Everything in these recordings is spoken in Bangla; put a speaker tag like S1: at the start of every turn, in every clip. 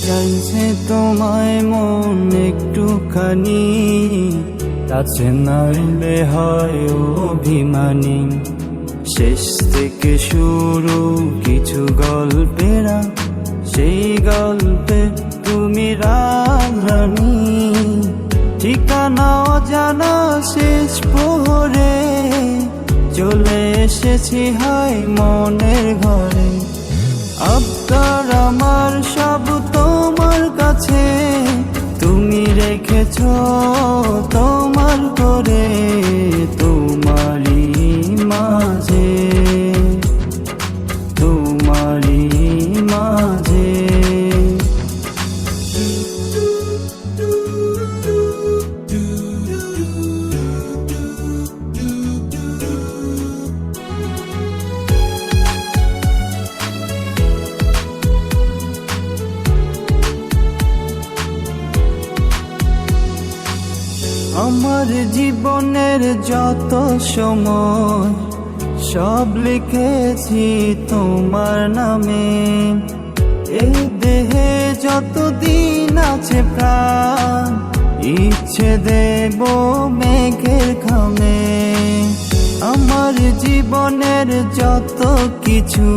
S1: চাইছে তোমায় মন একটুখানি, কাছে নাইলে হয় অভিমানী। শেষ থেকে শুরু কিছু গল্পেরা, সেই গল্পে তুমি রানী। ঠিকানা অজানা শেষ প্রহরে, চলে এসেছি হাই মনের ঘরে। আবদার আমার সব তোমার কাছে, তুমি রেখেছো তোমার করে। তোমারই মাঝে, তোমারই মাঝে। আমার জীবনের যত সময় সব লিখেছি তোমার নামে। এই দেহে যত দিন আছে প্রাণ, ইচ্ছে দেব মেঘের ঘামে। আমার জীবনের যত কিছু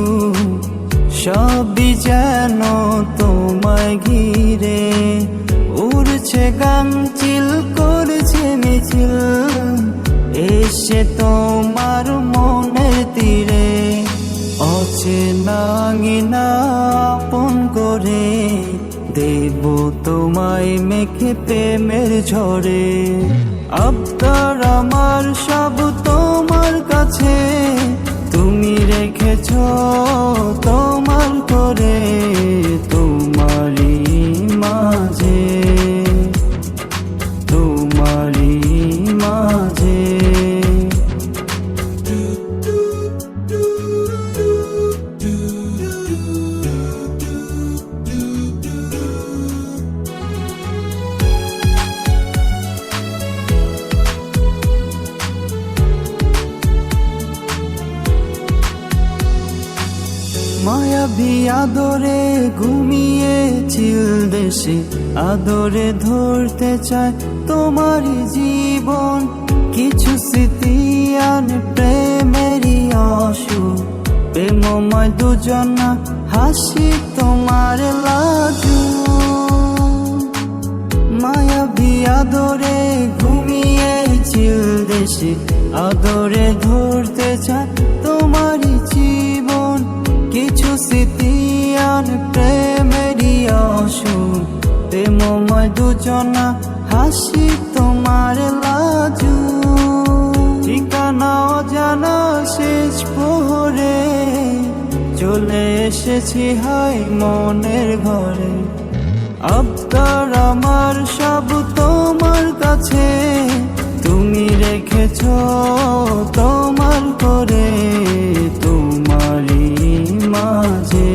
S1: সবই যেন তোমায় ঘিরে। উড়ছে গান চিল করছে মিছিল, এসে তোমার মনের তীরে। অচেনা আঙিনা আপন করে, দেব তোমায় মেখে প্রেমের ঝড়ে। আবদার আমার সব তোমার কাছে, তুমি রেখেছো তোমার করে। তোমারই মাঝে, তোমারই মাঝে। মায়াবী আদরে ঘুমিয়েছিল দেশে, আদরে ধরতে চায় তোমারই জীবন। কিছু স্মৃতি আন প্রেমেরই অসুর, প্রেমময় দুজনা হাসি তোমার লাজু। মায়াবী আদরে ঘুমিয়েছিল দেশে, আদরে ধরতে চায় তোমারই জীবন। কিছু স্মৃতি আন প্রেমেরই অসুর, প্রেমময় দুজনা হাসি তোমার লাজু। ঠিকানা অজানা শেষ প্রহরে, চলে এসেছি হাই মনের ঘরে। আবদার আমার সব তোমার কাছে, তুমি রেখেছো তোমার করে। তোমারই মাঝে।